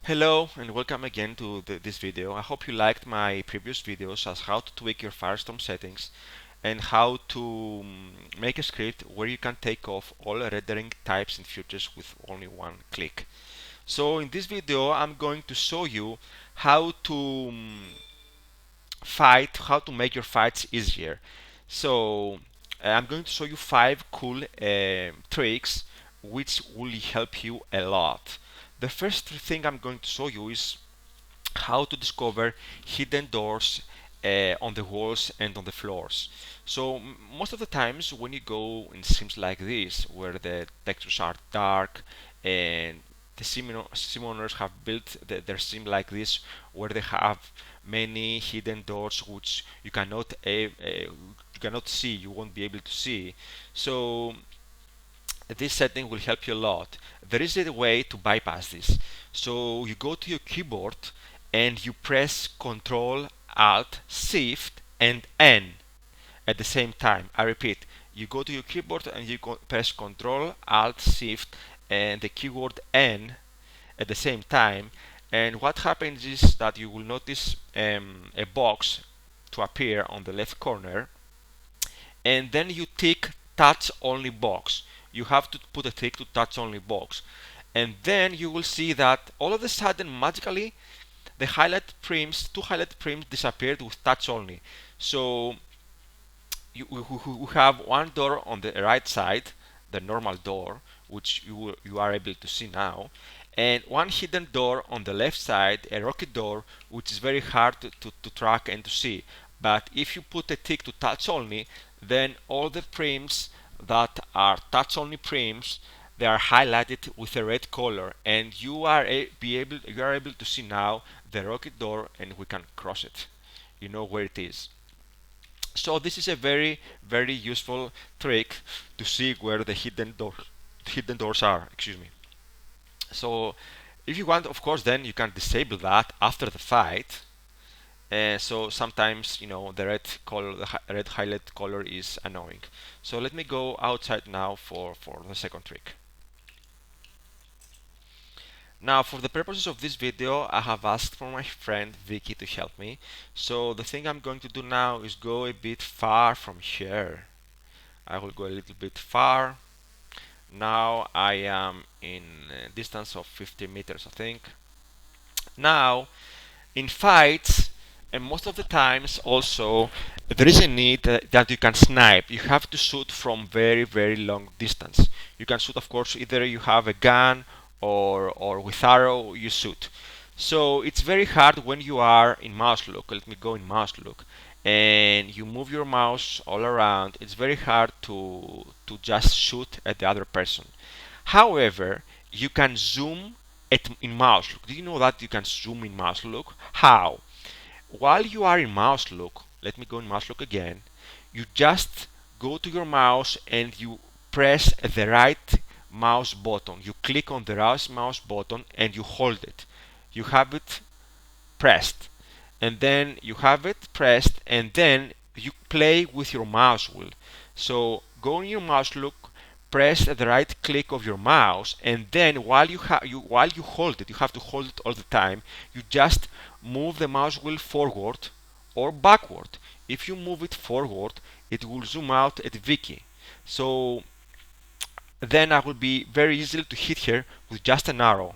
Hello and welcome again to this video. I hope you liked my previous videos as how to tweak your Firestorm settings and how to make a script where you can take off all rendering types and features with only one click. So in this video I'm going to show you how to how to make your fights easier. So I'm going to show you 5 cool tricks which will help you a lot. The first thing I'm going to show you is how to discover hidden doors on the walls and on the floors. So most of the times when you go in sims like this, where the textures are dark and the summoners have built their sim like this, where they have many hidden doors which you cannot see, you won't be able to see. So this setting will help you a lot. There is a way to bypass this. So you go to your keyboard and you press Ctrl Alt Shift and N at the same time. I repeat, you go to your keyboard and you press Ctrl Alt Shift and the keyword N at the same time, and what happens is that you will notice a box to appear on the left corner, and then you tick touch only box. You have to put a tick to touch only box, and then you will see that all of a sudden magically the two highlight prims disappeared with touch only. So we have one door on the right side, the normal door, which you are able to see now, and one hidden door on the left side, a rocket door, which is very hard to track and to see. But if you put a tick to touch only, then all the prims that are touch only prims, they are highlighted with a red color, and you are able to see now the rocket door, and we can cross it. You know where it is. So this is a very useful trick to see where the hidden doors are. Excuse me. So if you want, of course, then you can disable that after the fight. So sometimes the red highlight color is annoying. So let me go outside now for the second trick. Now, for the purposes of this video, I have asked for my friend Vicky to help me. So the thing I'm going to do now is go a bit far from here. I will go a little bit far. Now I am in a distance of 50 meters, I think. Now, in fights, and most of the times also, there is a need that you can snipe. You have to shoot from very long distance. You can shoot, of course, either you have a gun or with arrow you shoot. So it's very hard when you are in mouse look. Let me go in mouse look, and you move your mouse all around. It's very hard to just shoot at the other person. However, you can zoom in mouse look. Did you know that you can zoom in mouse look? How? While you are in mouse look, let me go in mouse look again. You just go to your mouse and you press the right mouse button. You click on the right mouse button and you hold it. You have it pressed, and then you have it pressed, and then you play with your mouse wheel. So go in your mouse look, press the right click of your mouse, and then while you hold it, you have to hold it all the time. You just move the mouse wheel forward or backward. If you move it forward, it will zoom out at Vicky. So then I will be very easy to hit her with just an arrow.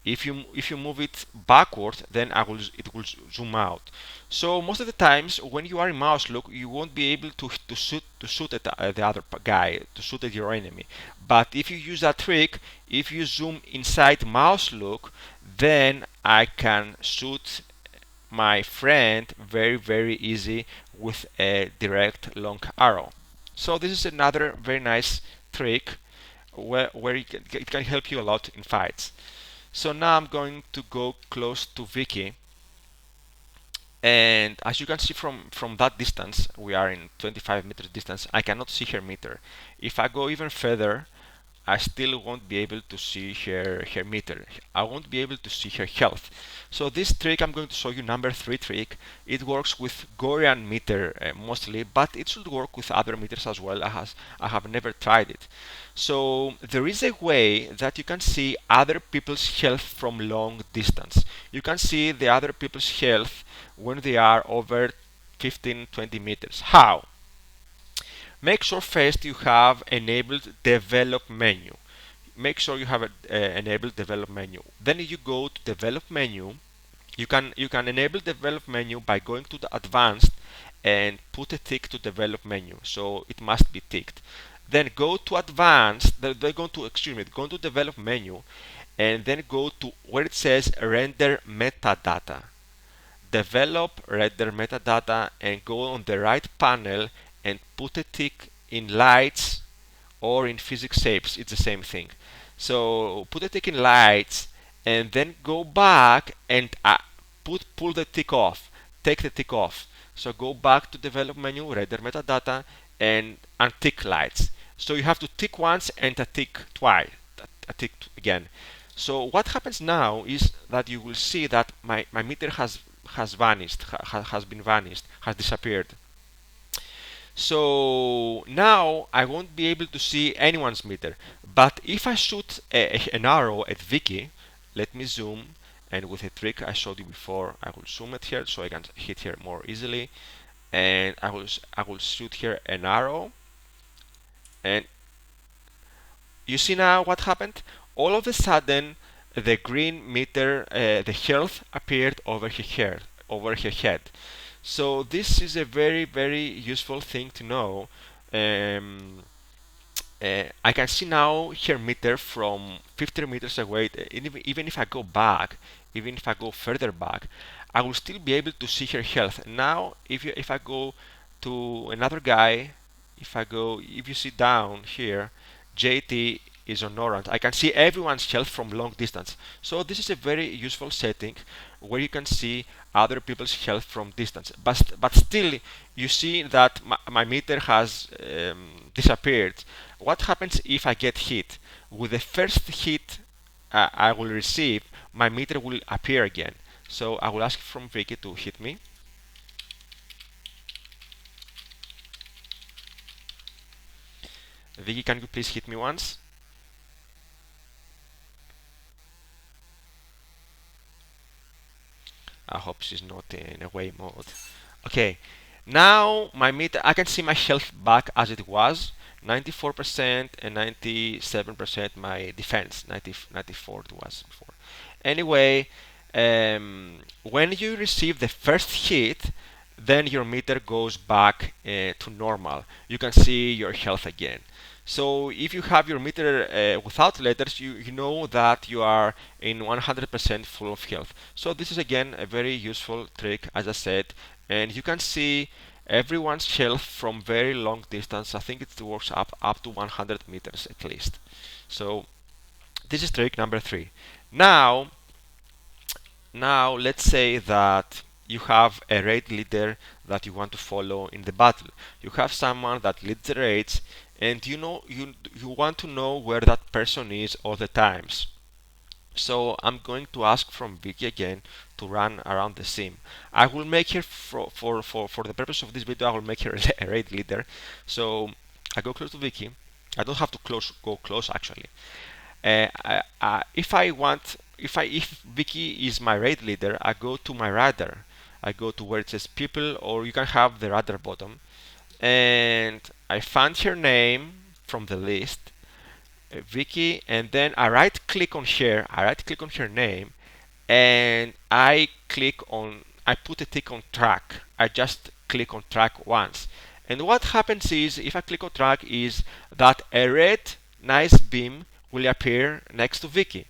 If you move it backward, then it will zoom out. So most of the times when you are in mouse look, you won't be able to shoot at the other guy, to shoot at your enemy. But if you use that trick, if you zoom inside mouse look, then I can shoot my friend very easy with a direct long arrow. So this is another very nice trick where it can help you a lot in fights. So now I'm going to go close to Vicky, and as you can see from that distance, we are in 25 meters distance, I cannot see her meter. If I go even further, I still won't be able to see her meter. I won't be able to see her health. So this trick I'm going to show you, number 3 trick, it works with Gorian meter mostly, but it should work with other meters as well. I have never tried it. So there is a way that you can see other people's health from long distance. You can see the other people's health when they are over 15-20 meters. How? Make sure first you have enabled develop menu. Make sure you have enabled develop menu. Then you go to develop menu. You can enable develop menu by going to the advanced and put a tick to develop menu. So it must be ticked. Then go to advanced. Then go to go to develop menu, and then go to where it says render metadata. Develop render metadata and go on the right panel and put a tick in lights or in physics shapes. It's the same thing. So put a tick in lights and then go back and pull the tick off. Take the tick off. So go back to develop menu, render metadata, and untick lights. So you have to tick once and a tick twice, a tick again. So what happens now is that you will see that my meter has vanished, has been vanished, has disappeared. So now I won't be able to see anyone's meter. But if I shoot an arrow at Vicky, let me zoom, and with a trick I showed you before, I will zoom it here so I can hit here more easily. And I will shoot here an arrow, and you see now what happened? All of a sudden, the green meter, the health appeared over her head. So this is a very, very useful thing to know. Um, I can see now her meter from 50 meters away. Even if I go back, even if I go further back, I will still be able to see her health. Now, if I go to another guy, if you see down here, JT is on orange. I can see everyone's health from long distance. So this is a very useful setting where you can see other people's health from distance. But still, you see that my meter has disappeared. What happens if I get hit? With the first hit I will receive, my meter will appear again. So I will ask from Vicky to hit me. Vicky, can you please hit me once? I hope she's not in away mode. Okay, now my meter, I can see my health back as it was, 94% and 97% my defense, 94 it was before. Anyway, when you receive the first hit, then your meter goes back to normal. You can see your health again. So if you have your meter without letters, you know that you are in 100% full of health. So this is again a very useful trick, as I said, and you can see everyone's health from very long distance. I think it works up to 100 meters at least. So this is trick number 3. Now let's say that you have a raid leader that you want to follow in the battle. You have someone that leads the raids, and you want to know where that person is all the times. So I'm going to ask from Vicky again to run around the sim. I will make her for the purpose of this video. I will make her a raid leader. So I go close to Vicky. I don't have to go close actually. If Vicky is my raid leader, I go to my radar. I go to where it says people, or you can have the radar bottom, and I find her name from the list, Vicky, and then I right click on her. I right click on her name, and I put a tick on track. I just click on track once. And what happens is, if I click on track, is that a red nice beam will appear next to Vicky.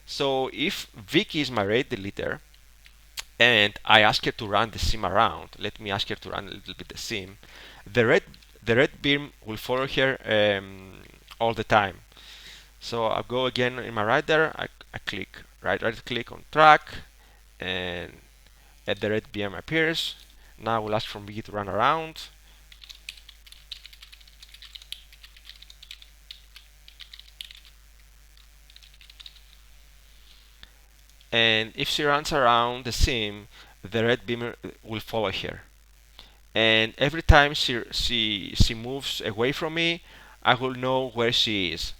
So if Vicky is my raid leader, and I ask her to run the sim around, let me ask her to run a little bit the sim, the red beam will follow her all the time. So I'll go again in my radar, I click right click on track, and the red beam appears. Now we'll ask from Vicky to run around. and if she runs around the sim, the red beamer will follow her. And every time she moves away from me, I will know where she is,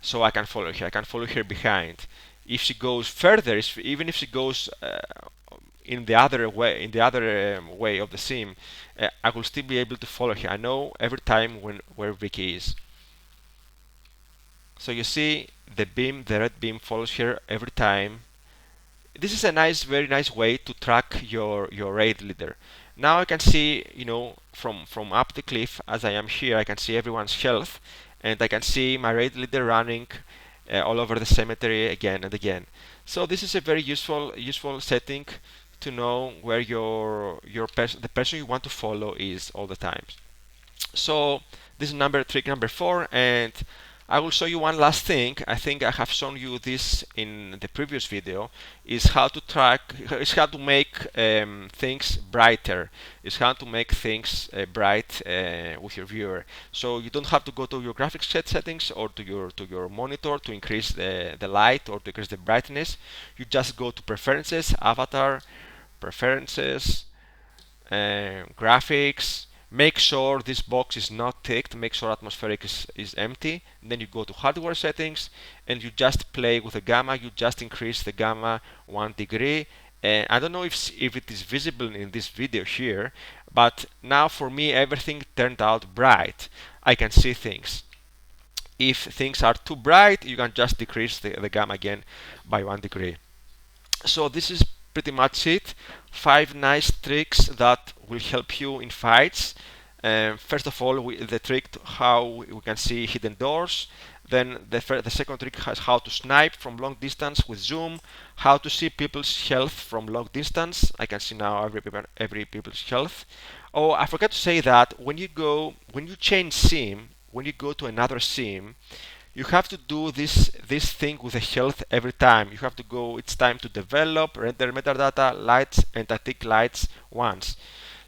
so I can follow her. I can follow her behind. If she goes further, even if she goes in the other way, way of the sim, I will still be able to follow her. I know every time where Vicky is. So you see, the red beam follows her every time. This is a very nice way to track your raid leader. Now I can see, from up the cliff, as I am here, I can see everyone's health, and I can see my raid leader running all over the cemetery again and again. So this is a very useful setting to know where the person you want to follow is all the time. So this is trick number 4, and I will show you one last thing. I think I have shown you this in the previous video. Is how to make things brighter. Is how to make things bright with your viewer. So you don't have to go to your graphics settings or to your monitor to increase the light or to increase the brightness. You just go to preferences, avatar, preferences, graphics. Make sure this box is not ticked. Make sure atmospheric is empty. Then you go to hardware settings and you just play with the gamma. You just increase the gamma 1 degree. I don't know if it is visible in this video here, but now for me everything turned out bright. I can see things. If things are too bright, you can just decrease the gamma again by 1 degree. So this is pretty much it. 5 nice tricks that will help you in fights. First of all, the trick to how we can see hidden doors. Then the second trick has how to snipe from long distance with zoom. How to see people's health from long distance. I can see now every people's health. Oh, I forgot to say that when you change sim, when you go to another sim, you have to do this thing with the health every time. You have to go. It's time to develop, render metadata, lights, and I tick lights once.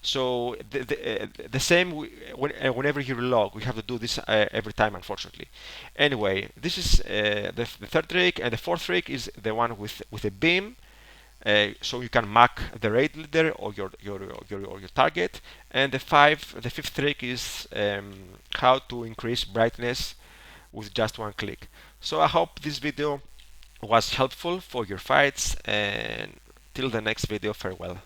So the same whenever you relog, we have to do this every time, unfortunately. Anyway, this is the third trick, and the fourth trick is the one with a beam. So you can mark the raid leader or your target. And the fifth trick is how to increase brightness with just one click. So I hope this video was helpful for your fights, and till the next video, farewell.